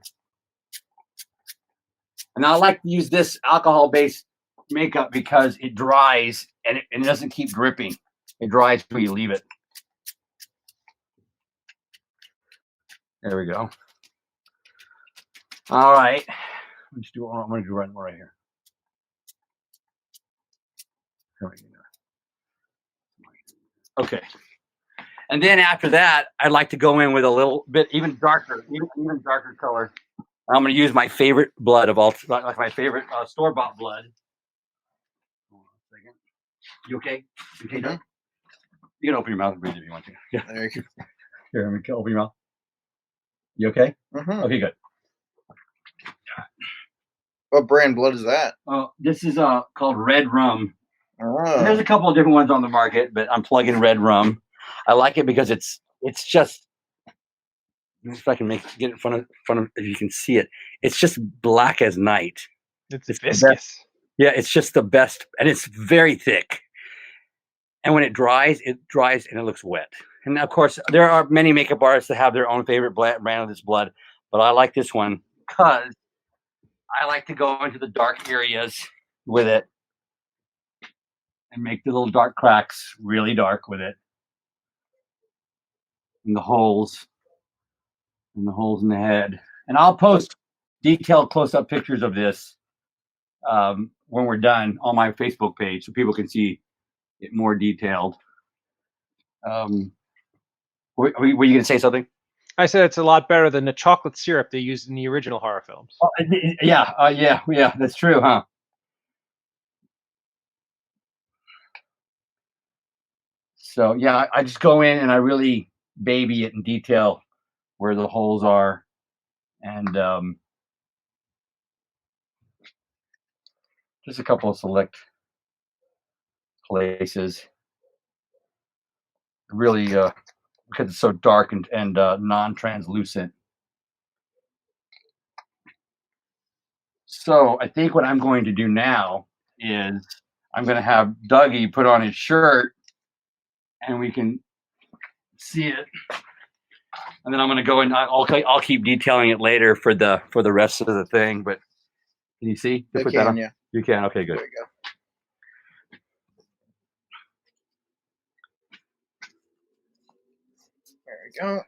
And I like to use this alcohol-based makeup because it dries and it doesn't keep dripping. It dries till you leave it. There we go. All right. Let's do what I'm going to do right here. Okay. And then after that, I'd like to go in with a little bit even darker color. I'm going to use my favorite blood of all, like my favorite store-bought blood. Hold on a second. You okay? You okay, You can open your mouth and breathe if you want to. Yeah. There you go. Here, let me open your mouth. You okay? Okay, good. What brand blood is that? This is called Red Rum. And there's a couple of different ones on the market, but I'm plugging Red Rum. I like it because it's just. If I can get it in front of if you can see it, it's just black as night. It's viscous. Yeah, it's just the best, and it's very thick. And when it dries and it looks wet. And of course, there are many makeup artists that have their own favorite brand of this blood, but I like this one because I like to go into the dark areas with it and make the little dark cracks really dark with it, and the holes in the head. And I'll post detailed close-up pictures of this when we're done on my Facebook page, so people can see it more detailed. Were you going to say something? I said it's a lot better than the chocolate syrup they used in the original horror films. Oh, yeah, that's true, huh? So yeah, I just go in and I really baby it in detail where the holes are, and just a couple of select places. Really, because it's so dark and non-translucent. So I think what I'm going to do now is I'm going to have Dougie put on his shirt, and we can see it. And then I'm going to go and I'll keep detailing it later for the rest of the thing. But can you see? I Put can, that on? yeah. You can. Okay, good. There we go. There we go.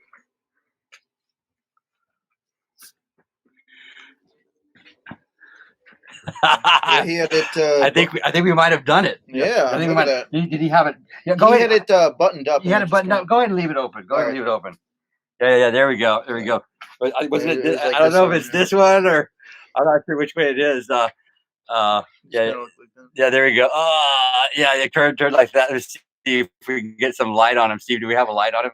Yeah, he had it. I think we might have done it. Yeah, I think we look might. at that. Did he have it? Yeah, He had it buttoned up. He had it buttoned up. Go ahead and leave it open. Go ahead and leave it open. Yeah. There we go. There we go. Wasn't it? Like I don't know if it's this one or I'm not sure which way it is. Yeah. There we go. Yeah. Turn like that. Let's see if we can get some light on him. Steve, do we have a light on him?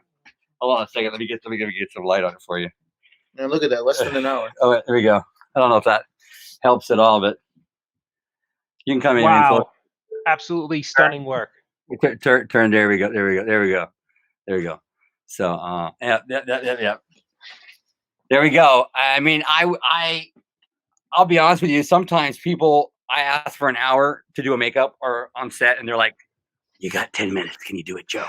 Hold on a second. Let me get some light on it for you. Now look at that. Less than an hour. Oh, there we go. I don't know if that helps at all, but you can come in. Wow. Absolutely stunning work. Turn. There we go. So, yeah. There we go. I mean, I'll be honest with you. Sometimes I ask for an hour to do a makeup or on set, and they're like, "You got 10 minutes. Can you do it, Joe?"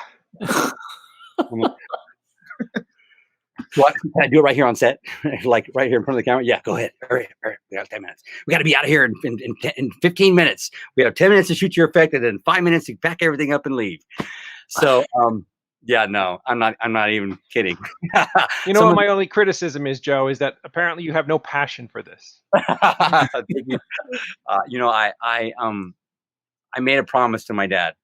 What? Can I do it right here on set? Like right here in front of the camera? Yeah, go ahead. Hurry. We got 10 minutes. We got to be out of here in 15 minutes. We have 10 minutes to shoot your effect, and then 5 minutes to pack everything up and leave. So, yeah, no, I'm not even kidding. You know what my only criticism is, Joe, is that apparently you have no passion for this. You know, I made a promise to my dad.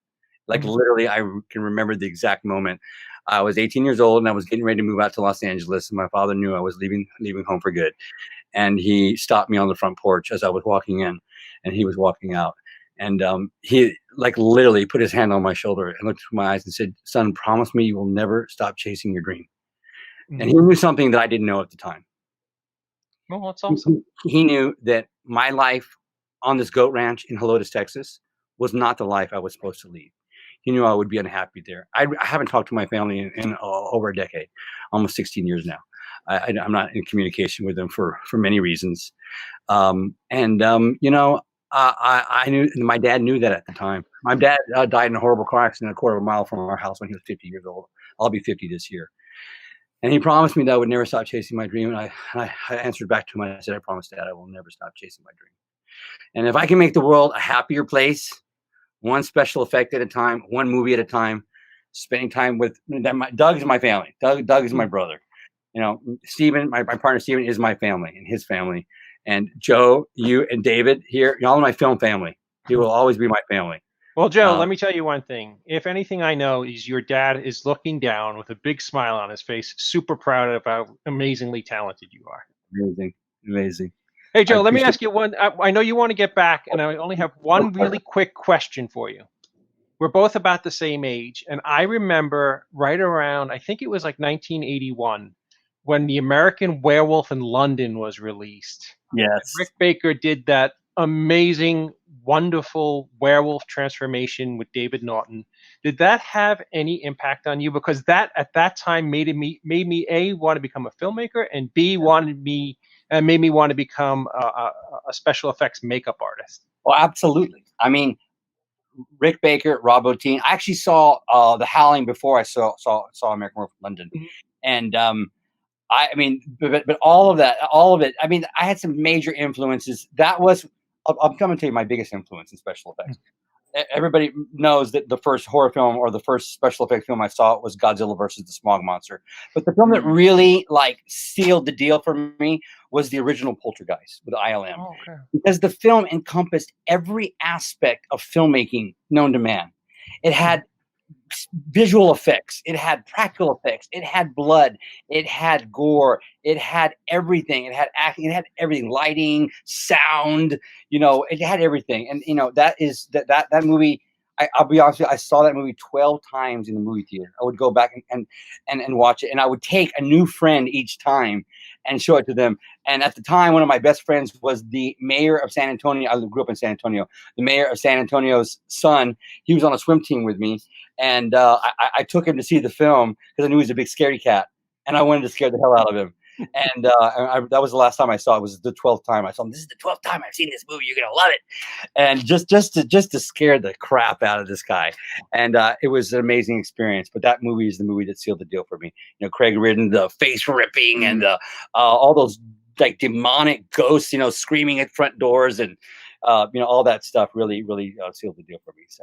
Like literally, I can remember the exact moment. I was 18 years old and I was getting ready to move out to Los Angeles. And my father knew I was leaving home for good. And he stopped me on the front porch as I was walking in, and he was walking out. And he like literally put his hand on my shoulder and looked through my eyes and said, "Son, promise me you will never stop chasing your dream." And he knew something that I didn't know at the time. Well, that's awesome. He knew that my life on this goat ranch in Helotes, Texas, was not the life I was supposed to lead. He knew I would be unhappy there. I haven't talked to my family in over a decade, almost 16 years now. I'm not in communication with them for many reasons. You know, I knew, my dad knew that at the time. My dad died in a horrible car accident a quarter of a mile from our house when he was 50 years old. I'll be 50 this year. And he promised me that I would never stop chasing my dream. And I answered back to him. I said, "I promise, Dad, I will never stop chasing my dream. And if I can make the world a happier place, one special effect at a time, one movie at a time, spending time with Doug is my family. Doug is my brother. You know, Steven, my partner Steven is my family and his family. And Joe, you and David here, y'all are my film family. He will always be my family." Well, Joe, let me tell you one thing. If anything I know is your dad is looking down with a big smile on his face, super proud of how amazingly talented you are. Amazing. Hey, Joe, let me ask you one. I know you want to get back, and I only have one really quick question for you. We're both about the same age, and I remember right around, I think it was like 1981, when The American Werewolf in London was released. Yes. Rick Baker did that amazing, wonderful werewolf transformation with David Norton. Did that have any impact on you? Because that at that time made me A, want to become a filmmaker, and B, made me want to become a special effects makeup artist. Oh, absolutely. I mean, Rick Baker, Rob Bottin. I actually saw The Howling before I saw American Werewolf in London, and I mean, but all of it. I mean, I had some major influences. That was, I'm coming to tell you my biggest influence in special effects. Everybody knows that the first horror film or the first special effect film I saw was Godzilla versus the Smog Monster. But the film that really like sealed the deal for me was the original Poltergeist with ILM. Oh, okay. Because the film encompassed every aspect of filmmaking known to man. It had visual effects, it had practical effects, it had blood, it had gore, it had everything, it had acting, it had everything, lighting, sound, it had everything. And that movie, I'll be honest with you, I saw that movie 12 times in the movie theater. I would go back and watch it, and I would take a new friend each time and show it to them. And at the time, one of my best friends was the mayor of San Antonio. I grew up in San Antonio. The mayor of San Antonio's son, he was on a swim team with me. And I took him to see the film because I knew he was a big scaredy cat, and I wanted to scare the hell out of him. And that was the last time I saw it. It was the 12th time I saw him. This is the 12th time I've seen this movie. You're gonna love it. And just to scare the crap out of this guy. And it was an amazing experience. But that movie is the movie that sealed the deal for me. Craig Ridden, the face ripping, and all those like demonic ghosts, screaming at front doors, and all that stuff really sealed the deal for me. So.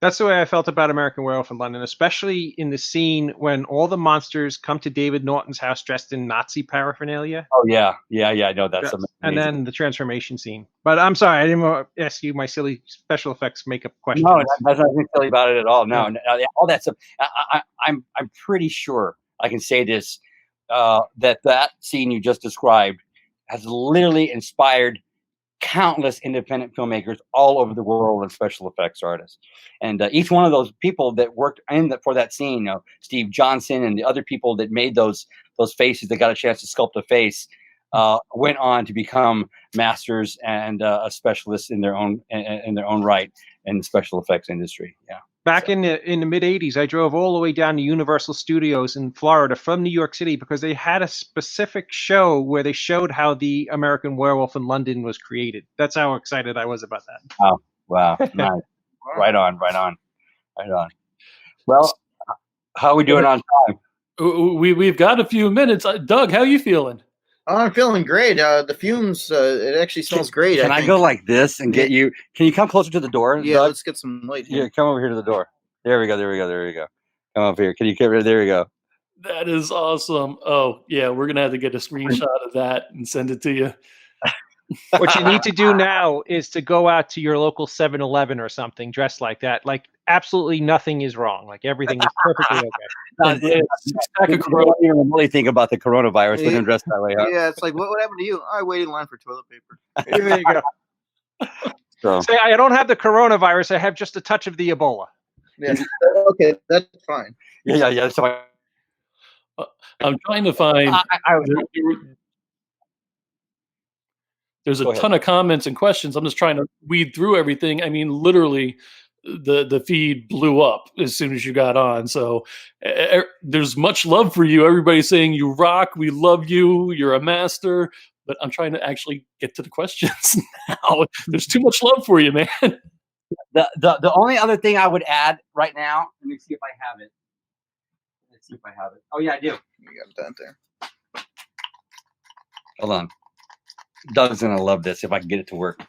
That's the way I felt about American Werewolf in London, especially in the scene when all the monsters come to David Norton's house dressed in Nazi paraphernalia. Oh, yeah. I know that's amazing. And then the transformation scene. But I'm sorry, I didn't want to ask you my silly special effects makeup question. No, that's nothing silly about it at all. No, all that stuff. I'm pretty sure I can say this, that scene you just described has literally inspired countless independent filmmakers all over the world and special effects artists. And each one of those people that worked for that scene, Steve Johnson and the other people that made those faces that got a chance to sculpt a face, went on to become masters and specialists in their own right in the special effects industry. Yeah. Back in the mid 80s, I drove all the way down to Universal Studios in Florida from New York City because they had a specific show where they showed how the American Werewolf in London was created. That's how excited I was about that. Oh, wow. Nice. Right on. Well, how are we doing on time? We've got a few minutes. Doug, how are you feeling? Oh, I'm feeling great. The fumes, it actually smells great. Can I go like this and get you? Can you come closer to the door? Yeah, Doug? let's get some light here. Yeah, come over here to the door. There we go. Come over here. Can you get rid? There we go. That is awesome. Oh, yeah, we're going to have to get a screenshot of that and send it to you. What you need to do now is to go out to your local 7-Eleven or something dressed like that. Like absolutely nothing is wrong. Like everything is perfectly okay. I don't even really think about the coronavirus looking dressed that way. Huh? Yeah, it's like, what happened to you? I waited in line for toilet paper. There you go. So. Say, I don't have the coronavirus. I have just a touch of the Ebola. Yeah. Okay, that's fine. Yeah. So I'm trying to find... There's a ton of comments and questions. I'm just trying to weed through everything. I mean, literally, the feed blew up as soon as you got on. So there's much love for you. Everybody's saying you rock. We love you. You're a master. But I'm trying to actually get to the questions now. There's too much love for you, man. The only other thing I would add right now, let me see if I have it. Let's see if I have it. Oh, yeah, I do. You got that there. Hold on. Doug's going to love this if I can get it to work.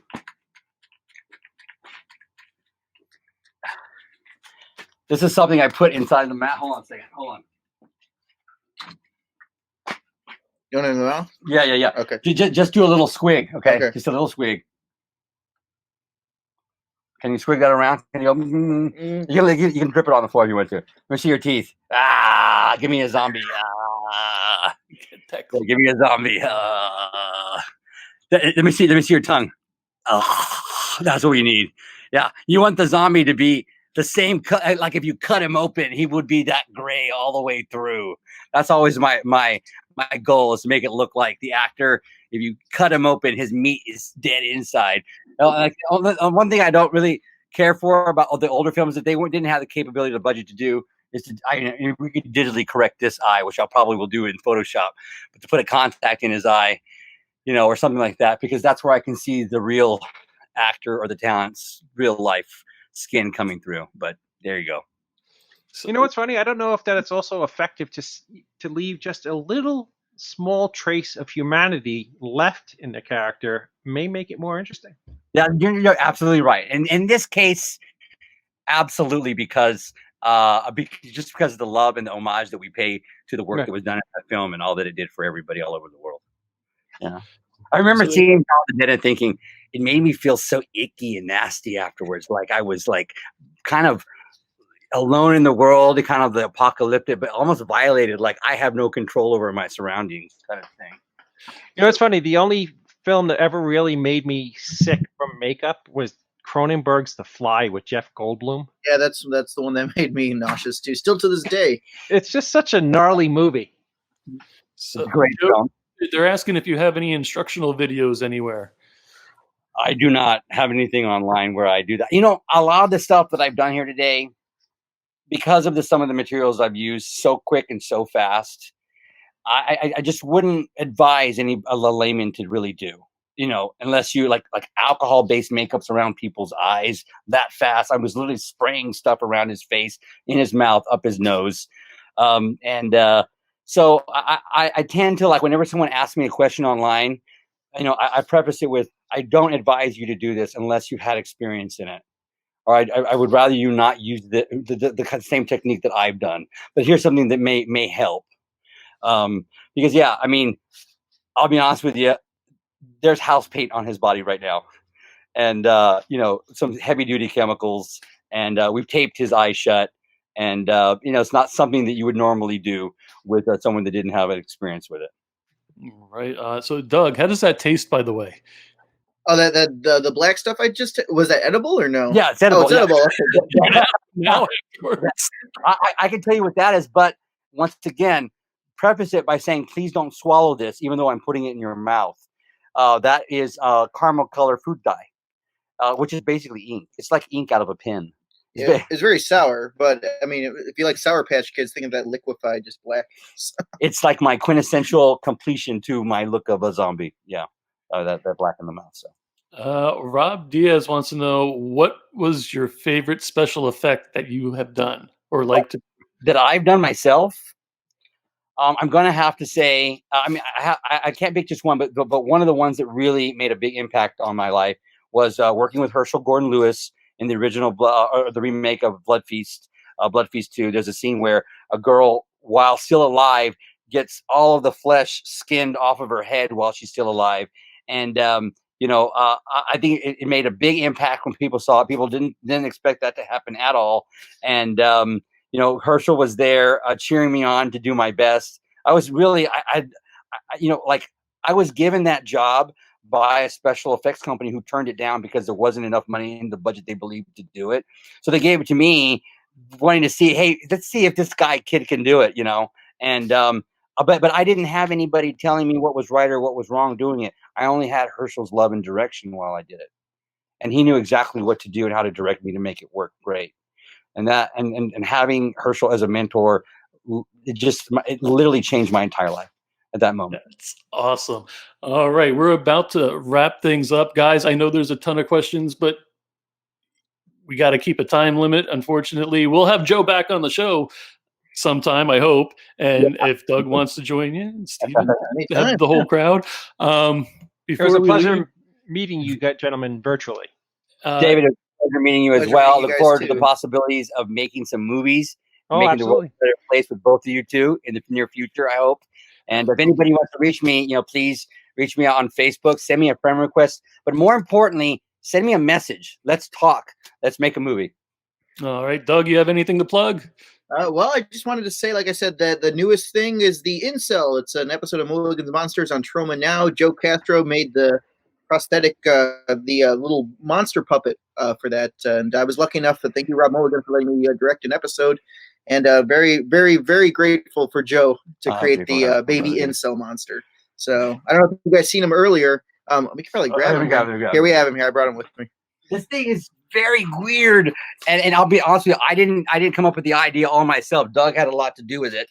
This is something I put inside the mat. Hold on a second. Hold on. You want it in the mouth? Yeah. Okay. Just do a little squig, okay? Just a little squig. Can you squig that around? Can you go? You can drip it on the floor if you want to. Let me see your teeth. Give me a zombie. Give me a zombie. Let me see your tongue. That's what we need. Yeah, you want the zombie to be the same cut. Like if you cut him open, he would be that gray all the way through. That's always my goal, is to make it look like the actor. If you cut him open, his meat is dead inside. One thing I don't really care for about the older films that they didn't have the capability, the budget to do, is we could digitally correct this eye, which I probably will do in Photoshop, but to put a contact in his eye, or something like that, because that's where I can see the real actor or the talent's real life skin coming through. But there you go. So, You know what's funny? I don't know if that it's also effective to leave just a little small trace of humanity left in the character may make it more interesting. Yeah, you're absolutely right. And in this case, absolutely, because just because of the love and the homage that we pay to the work Yeah. that was done in that film and all that it did for everybody all over the world. Yeah, I remember seeing Dawn of the Dead and thinking it made me feel so icky and nasty afterwards. Like I was like kind of alone in the world, kind of the apocalyptic, but almost violated. Like I have no control over my surroundings, kind of thing. You know, it's funny. The only film that ever really made me sick from makeup was Cronenberg's The Fly with Jeff Goldblum. Yeah, that's the one that made me nauseous too. Still to this day. It's just such a gnarly movie. so Great Joe, film. they're asking if you have any instructional videos anywhere. I do not have anything online where I do that. You know, a lot of the stuff that I've done here today, because of some of the materials I've used so quick and so fast, I just wouldn't advise a layman to really do. You know, unless you like alcohol-based makeups around people's eyes that fast. I was literally spraying stuff around his face, in his mouth, up his nose. So I tend to, like, whenever someone asks me a question online, you know, I preface it with, I don't advise you to do this unless you've had experience in it. Or I would rather you not use the same technique that I've done. But here's something that may help. Because, yeah, I mean, I'll be honest with you, there's house paint on his body right now. And, you know, some heavy duty chemicals, and we've taped his eyes shut. And, you know, it's not something that you would normally do with someone that didn't have an experience with it. Right. So, Doug, how does that taste, by the way? Oh, the black stuff I just was that edible or no? Yeah, it's edible. Oh, it's edible. Now, I can tell you what that is, but once again, preface it by saying, please don't swallow this, even though I'm putting it in your mouth. That is caramel color food dye, which is basically ink. It's like ink out of a pen. Yeah, it's very sour, but I mean, if you like Sour Patch Kids, think of that liquefied, just black. It's like my quintessential completion to my look of a zombie. Yeah, that black in the mouth. So, Rob Diaz wants to know, what was your favorite special effect that you have done or like to? That I've done myself. I'm going to have to say, I mean, I can't pick just one, but one of the ones that really made a big impact on my life was working with Herschel Gordon Lewis in the original or the remake of Blood Feast 2. There's a scene where a girl, while still alive, gets all of the flesh skinned off of her head while she's still alive. And, you know, I think it made a big impact when people saw it. People didn't expect that to happen at all. And, you know, Herschel was there cheering me on to do my best. I was really, you know, like, I was given that job by a special effects company who turned it down because there wasn't enough money in the budget they believed to do it. So they gave it to me, wanting to see, hey, let's see if this kid can do it, you know. And but I didn't have anybody telling me what was right or what was wrong doing it. I only had Herschel's love and direction while I did it, and he knew exactly what to do and how to direct me to make it work great. And that and having Herschel as a mentor, it literally changed my entire life at that moment. That's awesome. All right, we're about to wrap things up, guys. I know there's a ton of questions, but we got to keep a time limit. Unfortunately, we'll have Joe back on the show sometime, I hope. And if Doug wants to join you, and Steven, have the whole crowd. It was a pleasure meeting you gentlemen virtually. David, it's a pleasure meeting you as well. I look forward to the possibilities of making some movies, making the world a better place with both of you two in the near future, I hope. And if anybody wants to reach me, you know, please reach me out on Facebook, send me a friend request, but more importantly, send me a message. Let's talk. Let's make a movie. All right, Doug, you have anything to plug? Well, I just wanted to say, like I said, that the newest thing is the Incel. It's an episode of Mulligan's Monsters on Troma Now. Joe Castro made the prosthetic, the little monster puppet for that. And I was lucky enough to thank you, Rob Mulligan, for letting me direct an episode. And very, very, very grateful for Joe to create the baby Incel monster. So I don't know if you guys seen him earlier. We can probably grab him. Here we have him here. I brought him with me. This thing is very weird, and I'll be honest with you, I didn't come up with the idea all myself. Doug had a lot to do with it.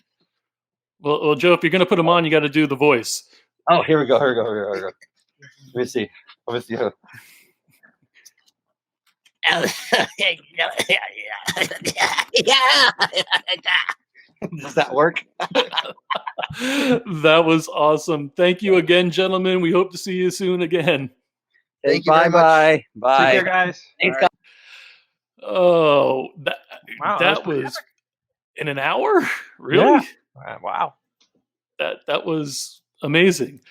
Well, Joe, if you're gonna put him on, you got to do the voice. Oh, here we go. Let me see. Does that work? That was awesome. Thank you again, gentlemen. We hope to see you soon again. Thank you very much. Bye. Take care, guys. Thanks, All right. Oh, Wow, that pretty was in an hour? Really? Yeah. Wow. That was amazing.